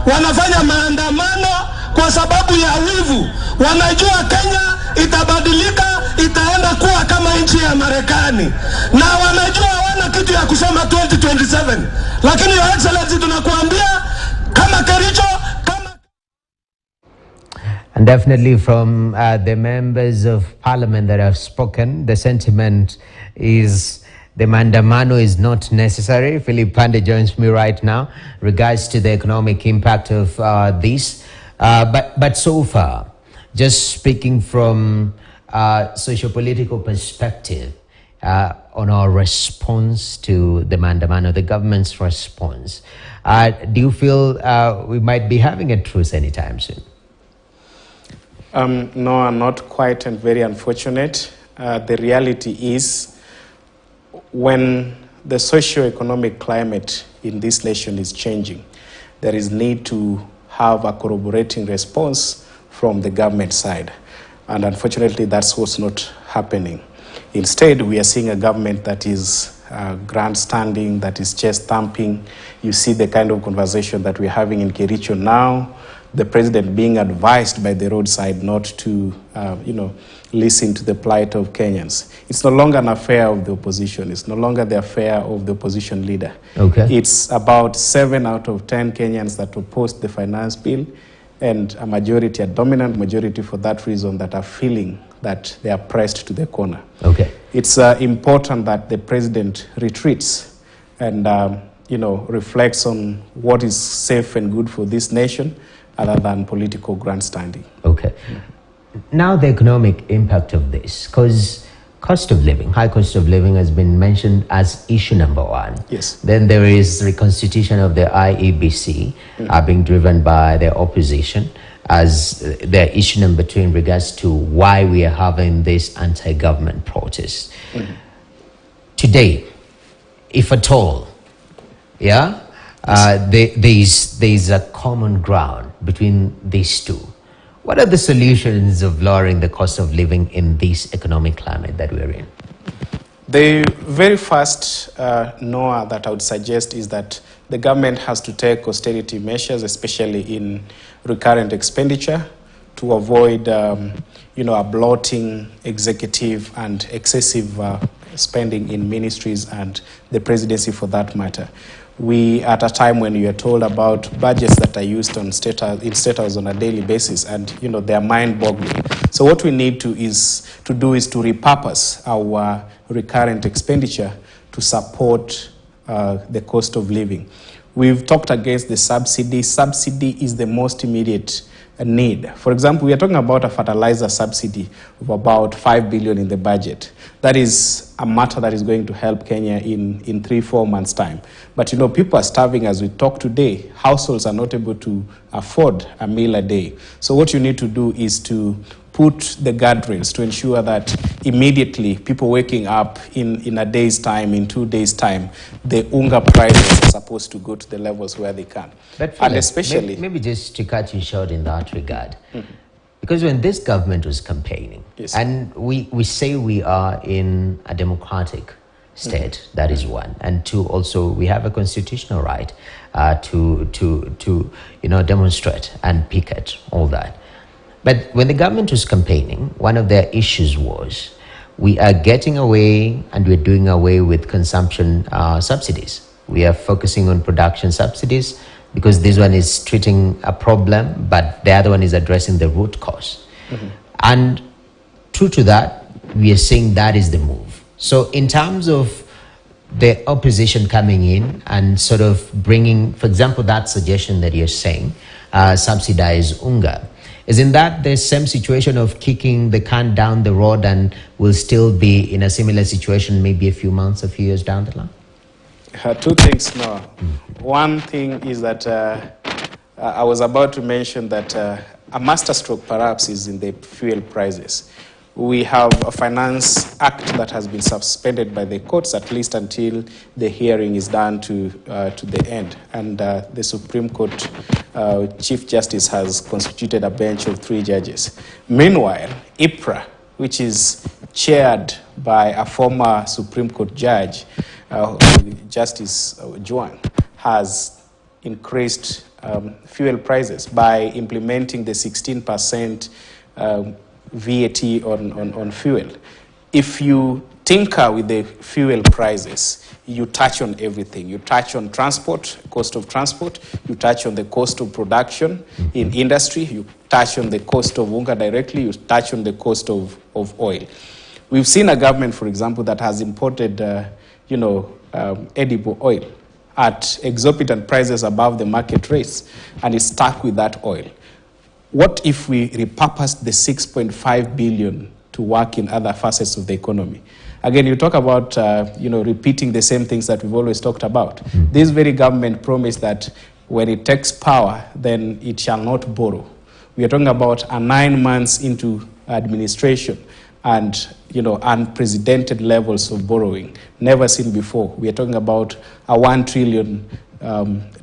wanafanya maandamano kwa sababu ya wivu. Wanajua Kenya itabadilika, itaenda kuwa kama nchi ya Marekani, na wanajua wana kitu ya kusema 2027. Lakini Your Excellency, tunakuambia kama Kericho, And definitely from the members of parliament that have spoken, the sentiment is the Mandamano is not necessary. Philip Pande joins me right now regards to the economic impact of this. But so far, just speaking from socio-political perspective on our response to the Mandamano, the government's response, do you feel we might be having a truce anytime soon? No, not quite, and very unfortunate. The reality is, when the socio-economic climate in this nation is changing, there is need to have a corroborating response from the government side. And unfortunately, that's what's not happening. Instead, we are seeing a government that is grandstanding, that is chest thumping. You see the kind of conversation that we're having in Kericho now, the president being advised by the roadside not to, listen to the plight of Kenyans. It's no longer an affair of the opposition. It's no longer the affair of the opposition leader. Okay. It's about 7 out of 10 Kenyans that opposed the finance bill, and a majority, a dominant majority for that reason, that are feeling that they are pressed to the corner. Okay. It's important that the president retreats and, reflects on what is safe and good for this nation, other than political grandstanding. Okay. Now the economic impact of this, because cost of living, high cost of living has been mentioned as issue number one. Yes. Then there is reconstitution of the IEBC being driven by the opposition as the issue number two in regards to why we are having this anti-government protest. Today, if at all, there's a common ground between these two. What are the solutions of lowering the cost of living in this economic climate that we're in? The very first Noah that I would suggest is that the government has to take austerity measures, especially in recurrent expenditure, to avoid a bloating executive and excessive spending in ministries and the presidency for that matter. We, at a time when you are told about budgets that are used in State House on a daily basis, and they are mind-boggling. So what we need to do is to repurpose our recurrent expenditure to support the cost of living. We've talked against the subsidy. Subsidy is the most immediate need. For example, we are talking about a fertilizer subsidy of about 5 billion in the budget. That is a matter that is going to help Kenya in 3-4 months' time. But people are starving as we talk today. Households are not able to afford a meal a day. So what you need to do is to put the guardrails to ensure that immediately people waking up in a day's time, in 2 days' time, the UNGA prices are supposed to go to the levels where they can. But and especially... Maybe just to cut you short in that regard, because when this government was campaigning, and we say we are in a democratic state, that is one, and two, also we have a constitutional right to demonstrate and picket, all that. But when the government was campaigning, one of their issues was we are getting away and we're doing away with consumption subsidies. We are focusing on production subsidies because this one is treating a problem, but the other one is addressing the root cause. And true to that, we are saying that is the move. So in terms of the opposition coming in and sort of bringing, for example, that suggestion that you're saying, subsidize UNGA, isn't that the same situation of kicking the can down the road and will still be in a similar situation maybe a few months, a few years down the line? Two things, no. One thing is that I was about to mention that a masterstroke perhaps is in the fuel prices. We have a finance act that has been suspended by the courts, at least until the hearing is done to the end. And the Supreme Court Chief Justice has constituted a bench of 3 judges. Meanwhile, IPRA, which is chaired by a former Supreme Court judge, Justice Juang, has increased fuel prices by implementing the 16% VAT on fuel. If you tinker with the fuel prices, you touch on everything. You touch on transport, cost of transport. You touch on the cost of production in industry. You touch on the cost of unga directly. You touch on the cost of oil. We've seen a government, for example, that has imported, edible oil at exorbitant prices above the market rates, and is stuck with that oil. What if we repurposed the 6.5 billion to work in other facets of the economy? Again, you talk about, repeating the same things that we've always talked about. This very government promised that when it takes power, then it shall not borrow. We are talking about 9 months into administration and, unprecedented levels of borrowing, never seen before. We are talking about a 1 trillion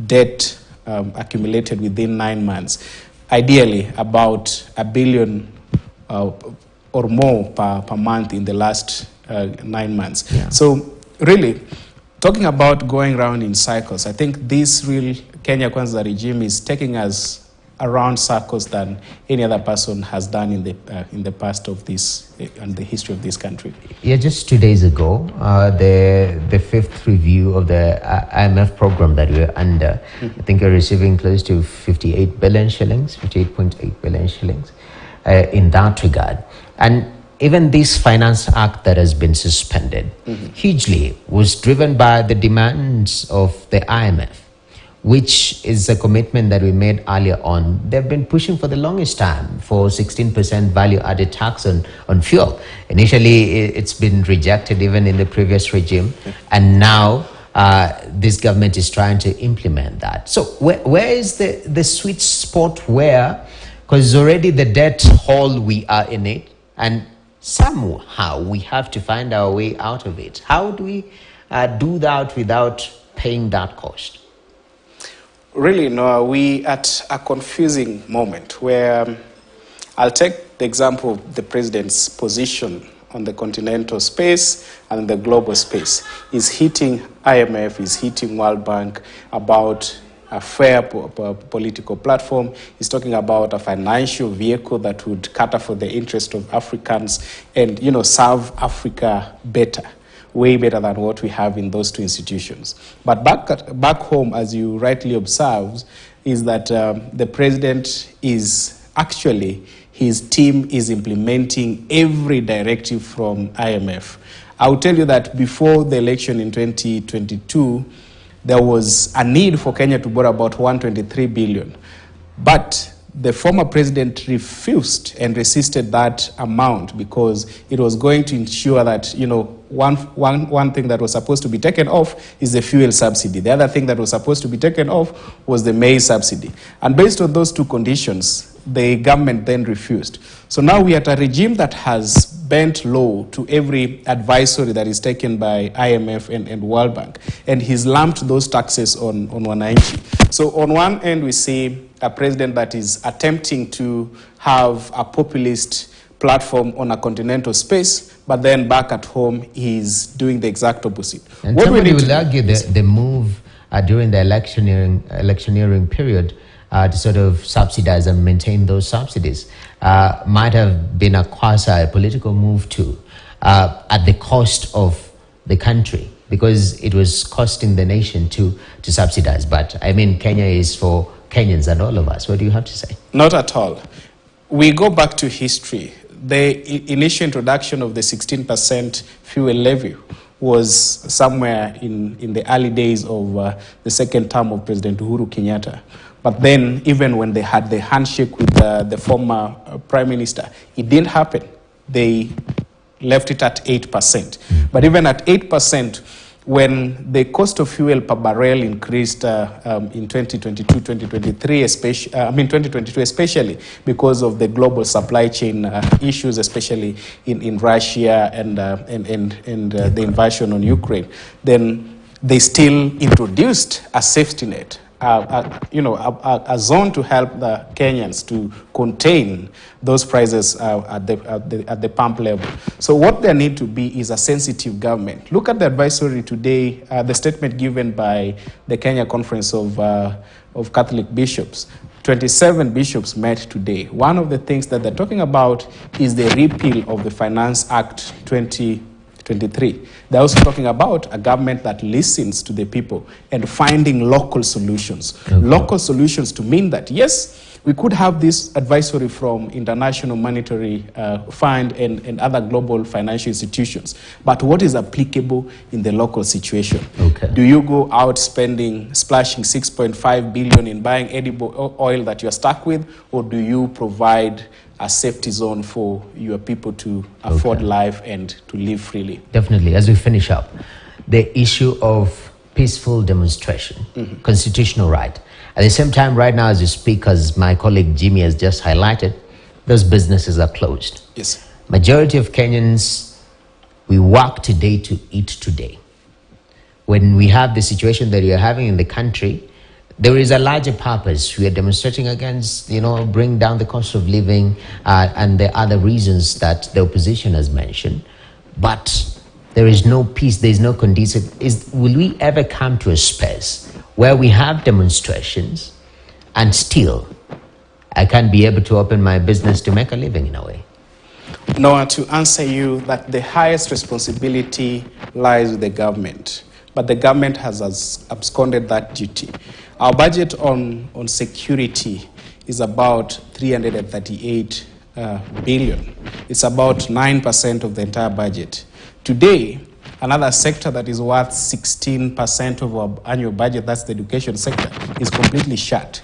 debt accumulated within 9 months. Ideally, about $1 billion or more per month in the last 9 months. Yeah. So really, talking about going around in cycles, I think this real Kenya Kwanza regime is taking us around circles than any other person has done in the past of this and the history of this country. Yeah, just 2 days ago, the fifth review of the IMF program that we're under, I think we're receiving close to 58 billion shillings, 58.8 billion shillings in that regard. And even this Finance Act that has been suspended hugely was driven by the demands of the IMF, which is a commitment that we made earlier on. They've been pushing for the longest time for 16% value-added tax on fuel. Initially, it's been rejected even in the previous regime, and now this government is trying to implement that. So where is the sweet spot where, because already the debt hole, we are in it, and somehow we have to find our way out of it. How do we do that without paying that cost? Really, no, we at a confusing moment where I'll take the example of the president's position on the continental space and the global space. He's hitting IMF, he's hitting World Bank about a fair political platform. He's talking about a financial vehicle that would cater for the interest of Africans and, serve Africa better, way better than what we have in those two institutions. But back home, as you rightly observed, is that the president is actually, his team is implementing every directive from IMF. I will tell you that before the election in 2022, there was a need for Kenya to borrow about 123 billion. But the former president refused and resisted that amount because it was going to ensure that, one thing that was supposed to be taken off is the fuel subsidy. The other thing that was supposed to be taken off was the maize subsidy. And based on those two conditions, the government then refused. So now we are at a regime that has bent low to every advisory that is taken by IMF and World Bank. And he's lumped those taxes on wananchi. So on one end, we see a president that is attempting to have a populist platform on a continental space, but then back at home, he's doing the exact opposite. And what somebody will argue that the move during the electioneering period to sort of subsidize and maintain those subsidies might have been a quasi-political move too, at the cost of the country, because it was costing the nation to subsidize. But I mean, Kenya is for Kenyans and all of us. What do you have to say? Not at all. We go back to history. The initial introduction of the 16% fuel levy was somewhere in the early days of the second term of President Uhuru Kenyatta. But then, even when they had the handshake with the former prime minister, it didn't happen. They left it at 8%. But even at 8%, when the cost of fuel per barrel increased in 2022, especially because of the global supply chain issues, especially in Russia and the invasion on Ukraine, then they still introduced a safety net. A zone to help the Kenyans to contain those prices at the pump level. So what there need to be is a sensitive government. Look at the advisory today, the statement given by the Kenya Conference of of Catholic bishops. 27 bishops met today. One of the things that they're talking about is the repeal of the Finance Act 2023. They're also talking about a government that listens to the people and finding local solutions. Okay. Local solutions to mean that, yes, we could have this advisory from International Monetary Fund and other global financial institutions, but what is applicable in the local situation? Okay. Do you go out splashing 6.5 billion in buying edible oil that you're stuck with, or do you provide a safety zone for your people to afford life and to live freely? Definitely. As we finish up, the issue of peaceful demonstration, constitutional right. At the same time, right now, as you speak, as my colleague Jimmy has just highlighted, those businesses are closed. Yes. Majority of Kenyans, we work today to eat today. When we have the situation that we are having in the country, there is a larger purpose. We are demonstrating against, bring down the cost of living and the other reasons that the opposition has mentioned. But there is no peace, there is no conducive. Will we ever come to a space where we have demonstrations and still I can't be able to open my business to make a living in a way? Noah, to answer you, that the highest responsibility lies with the government, but the government has absconded that duty. Our budget on security is about 338 billion. It's about 9% of the entire budget. Today, another sector that is worth 16% of our annual budget, that's the education sector, is completely shut.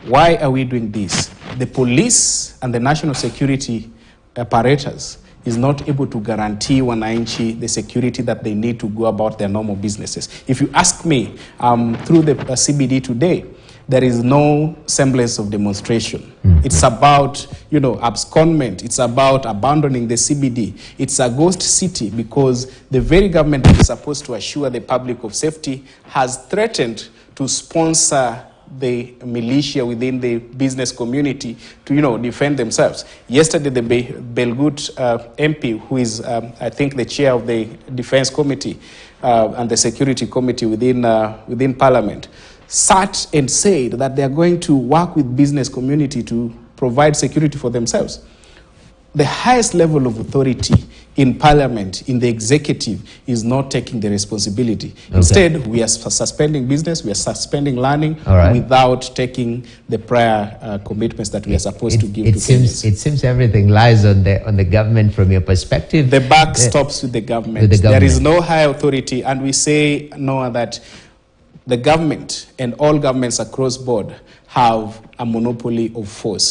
Why are we doing this? The police and the national security apparatus is not able to guarantee wananchi the security that they need to go about their normal businesses. If you ask me, through the CBD today, there is no semblance of demonstration. It's about, abscondment. It's about abandoning the CBD. It's a ghost city because the very government that is supposed to assure the public of safety has threatened to sponsor the militia within the business community to, defend themselves. Yesterday, the Belgut MP, who is, I think, the chair of the Defense Committee and the Security Committee within Parliament, sat and said that they are going to work with business community to provide security for themselves. The highest level of authority in Parliament, in the executive, is not taking the responsibility. Okay. Instead, we are suspending business, we are suspending learning without taking the prior commitments that we are supposed to give to Kenyans. It seems everything lies on the government from your perspective. The buck stops with the government. There is no high authority, and we say, Noah, that the government and all governments across board have a monopoly of force.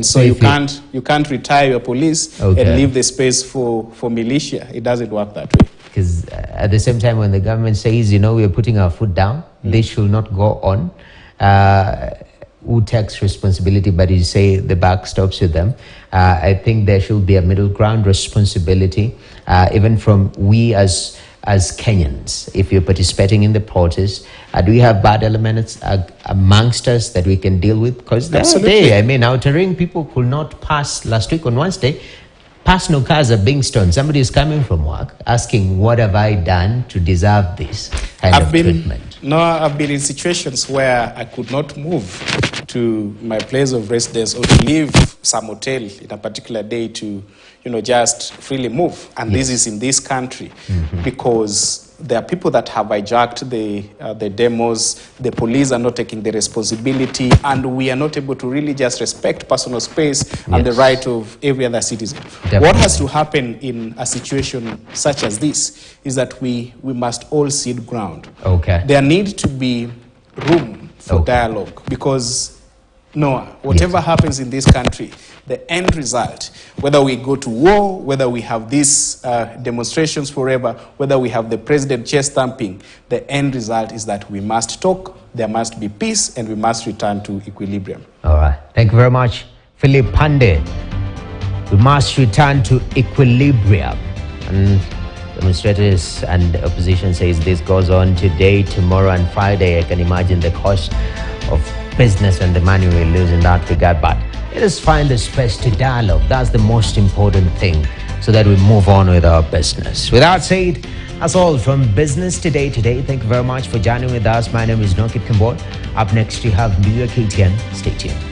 So you can't retire your police and leave the space for militia. It doesn't work that way. Because at the same time, when the government says, we are putting our foot down, they should not go on. Who takes responsibility, but you say the buck stops with them. I think there should be a middle ground responsibility, even from we as Kenyans. If you're participating in the protest, do we have bad elements amongst us that we can deal with? Because the other day, Outer Ring, people could not pass last week on Wednesday. Personal cars are being stolen. Somebody is coming from work asking, what have I done to deserve this kind of treatment? No, I've been in situations where I could not move to my place of residence or to leave some hotel in a particular day to, just freely move. And this is in this country because there are people that have hijacked the demos. The police are not taking the responsibility, and we are not able to really just respect personal space and the right of every other citizen. Definitely. What has to happen in a situation such as this is that we must all cede ground. Okay. There needs to be room for dialogue because whatever happens in this country, the end result, whether we go to war, whether we have these demonstrations forever, whether we have the president chest thumping, the end result is that we must talk, there must be peace, and we must return to equilibrium. All right. Thank you very much, Philip Pandey. We must return to equilibrium. And demonstrators and the opposition says this goes on today, tomorrow, and Friday. I can imagine the cost of business and the money we lose in that regard. But let us find the space to dialogue. That's the most important thing. so that we move on with our business. With that said, that's all from Business Today. Thank you very much for joining with us. My name is Nokit Kimbor. Up next, you have New York KTN. Stay tuned.